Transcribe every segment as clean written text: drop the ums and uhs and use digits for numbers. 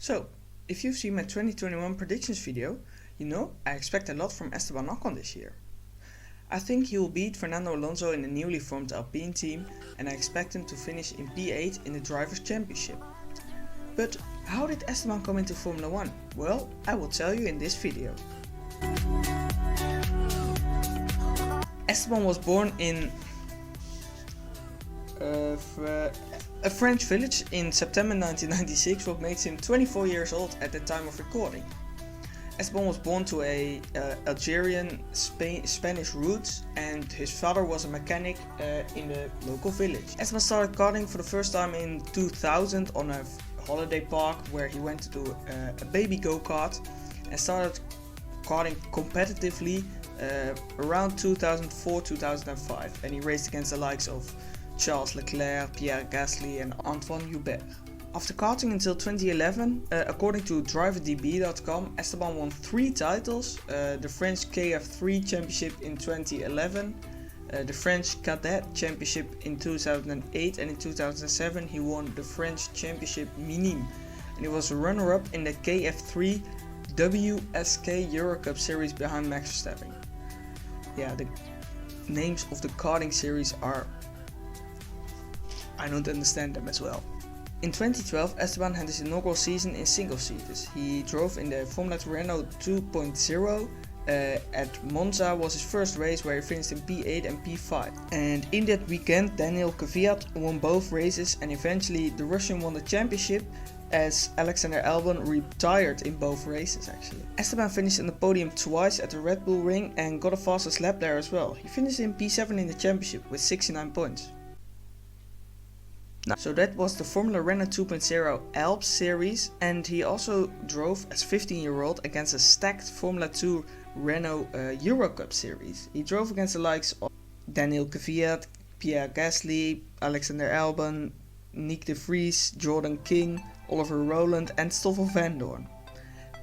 So, if you've seen my 2021 predictions video, you know I expect a lot from Esteban Ocon this year. I think he will beat Fernando Alonso in the newly formed Alpine team, and I expect him to finish in P8 in the Drivers' Championship. But how did Esteban come into Formula 1? Well, I will tell you in this video. Esteban was born in a French village in September 1996, what makes him 24 years old at the time of recording. Esteban was born to a Algerian Spanish roots, and his father was a mechanic in the local village. Esteban started karting for the first time in 2000 on a holiday park where he went to do a baby go-kart and started karting competitively around 2004-2005, and he raced against the likes of Charles Leclerc, Pierre Gasly and Antoine Hubert. After karting until 2011, according to driverdb.com, Esteban won 3 titles, the French KF3 Championship in 2011, the French Cadet Championship in 2008, and in 2007 he won the French Championship Minime, and he was a runner-up in the KF3 WSK Eurocup series behind Max Verstappen. Yeah, the names of the karting series I don't understand them as well. In 2012, Esteban had his inaugural season in single-seaters. He drove in the Formula Renault 2.0. At Monza was his first race, where he finished in P8 and P5. And in that weekend, Daniel Kvyat won both races, and eventually the Russian won the championship, as Alexander Albon retired in both races actually. Esteban finished on the podium twice at the Red Bull Ring and got a fastest lap there as well. He finished in P7 in the championship with 69 points. So that was the Formula Renault 2.0 Alps series, and he also drove as 15-year-old against a stacked Formula 2 Renault Eurocup series. He drove against the likes of Daniel Kvyat, Pierre Gasly, Alexander Albon, Nick de Vries, Jordan King, Oliver Rowland and Stoffel Vandoorne.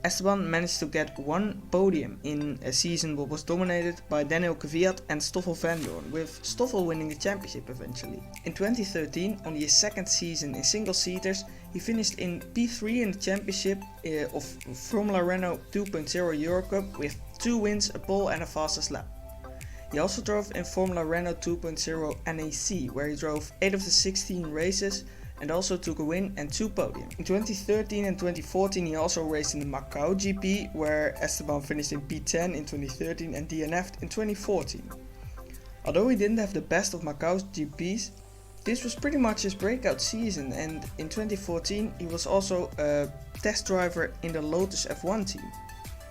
Esteban managed to get one podium in a season that was dominated by Daniel Kvyat and Stoffel Vandoorne, with Stoffel winning the championship eventually. In 2013, only his second season in single-seaters, he finished in P3 in the championship of Formula Renault 2.0 Eurocup with 2 wins, a pole and a fastest lap. He also drove in Formula Renault 2.0 NAC, where he drove 8 of the 16 races and also took a win and 2 podiums. In 2013 and 2014 he also raced in the Macau GP, where Esteban finished in P10 in 2013 and DNF'd in 2014. Although he didn't have the best of Macau's GPs, this was pretty much his breakout season, and in 2014 he was also a test driver in the Lotus F1 team.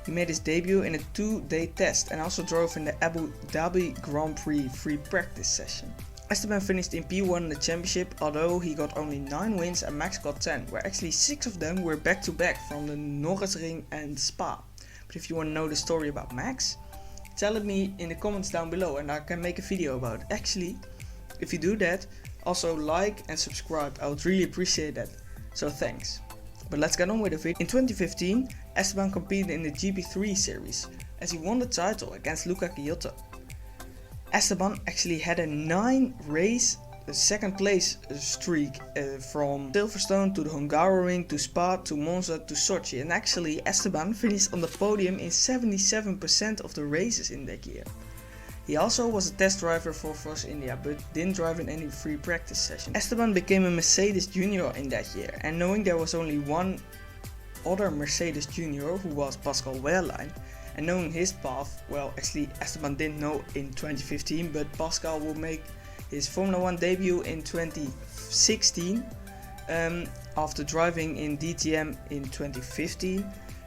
He made his debut in a 2-day test and also drove in the Abu Dhabi Grand Prix free practice session. Esteban finished in P1 in the championship, although he got only 9 wins and Max got 10, where actually 6 of them were back-to-back from the Norrisring and Spa. But if you want to know the story about Max, tell it me in the comments down below and I can make a video about it. Actually, if you do that, also like and subscribe, I would really appreciate that, so thanks. But let's get on with the video. In 2015, Esteban competed in the GP3 series, as he won the title against Luca Chiotto. Esteban actually had a 9-race second place streak from Silverstone to the Hungaroring to Spa to Monza to Sochi, and actually Esteban finished on the podium in 77% of the races in that year. He also was a test driver for Force India, but didn't drive in any free practice session. Esteban became a Mercedes Junior in that year, and knowing there was only one other Mercedes Junior, who was Pascal Wehrlein, and knowing his path, well, actually Esteban didn't know in 2015, but Pascal will make his Formula 1 debut in 2016 after driving in DTM in 2015.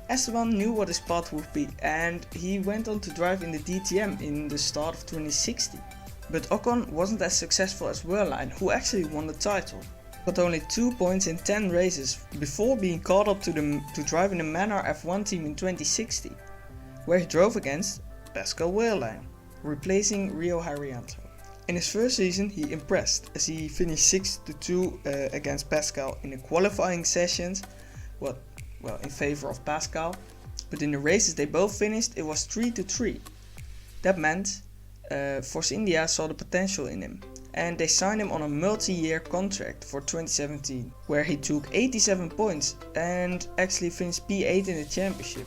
Esteban knew what his path would be, and he went on to drive in the DTM in the start of 2016. But Ocon wasn't as successful as Wehrlein, who actually won the title. Got only 2 points in 10 races before being called up to drive in the Manor F1 team in 2016, where he drove against Pascal Wehrlein, replacing Rio Haryanto. In his first season he impressed, as he finished 6-2 against Pascal in the qualifying sessions, in favor of Pascal, but in the races they both finished it was 3-3. That meant Force India saw the potential in him, and they signed him on a multi-year contract for 2017, where he took 87 points and actually finished P8 in the championship.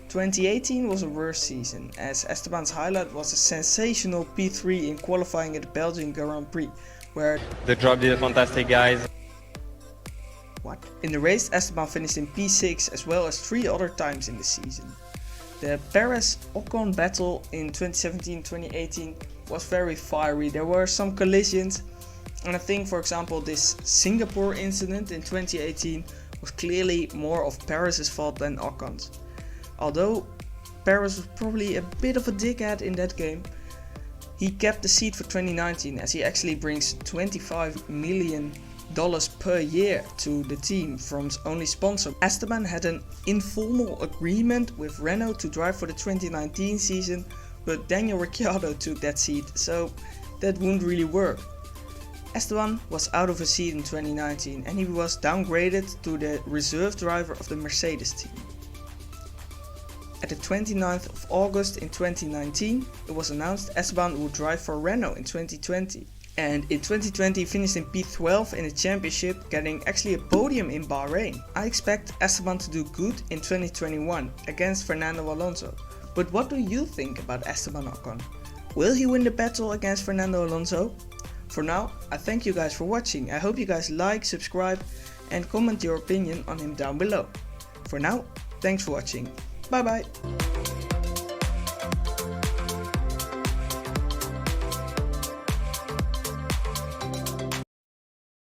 2018 was a worse season, as Esteban's highlight was a sensational P3 in qualifying at the Belgian Grand Prix, where the job did fantastic, guys. What? In the race, Esteban finished in P6 as well as 3 other times in the season. The Perez-Ocon battle in 2017-2018 was very fiery. There were some collisions, and I think, for example, this Singapore incident in 2018 was clearly more of Perez's fault than Ocon's. Although Perez was probably a bit of a dickhead in that game, he kept the seat for 2019 as he actually brings $25 million per year to the team from his only sponsor. Esteban had an informal agreement with Renault to drive for the 2019 season, but Daniel Ricciardo took that seat, so that wouldn't really work. Esteban was out of his seat in 2019 and he was downgraded to the reserve driver of the Mercedes team. At the 29th of August in 2019, it was announced Esteban would drive for Renault in 2020. And in 2020 he finished in P12 in the championship, getting actually a podium in Bahrain. I expect Esteban to do good in 2021 against Fernando Alonso. But what do you think about Esteban Ocon? Will he win the battle against Fernando Alonso? For now, I thank you guys for watching. I hope you guys like, subscribe and comment your opinion on him down below. For now, thanks for watching. Bye bye.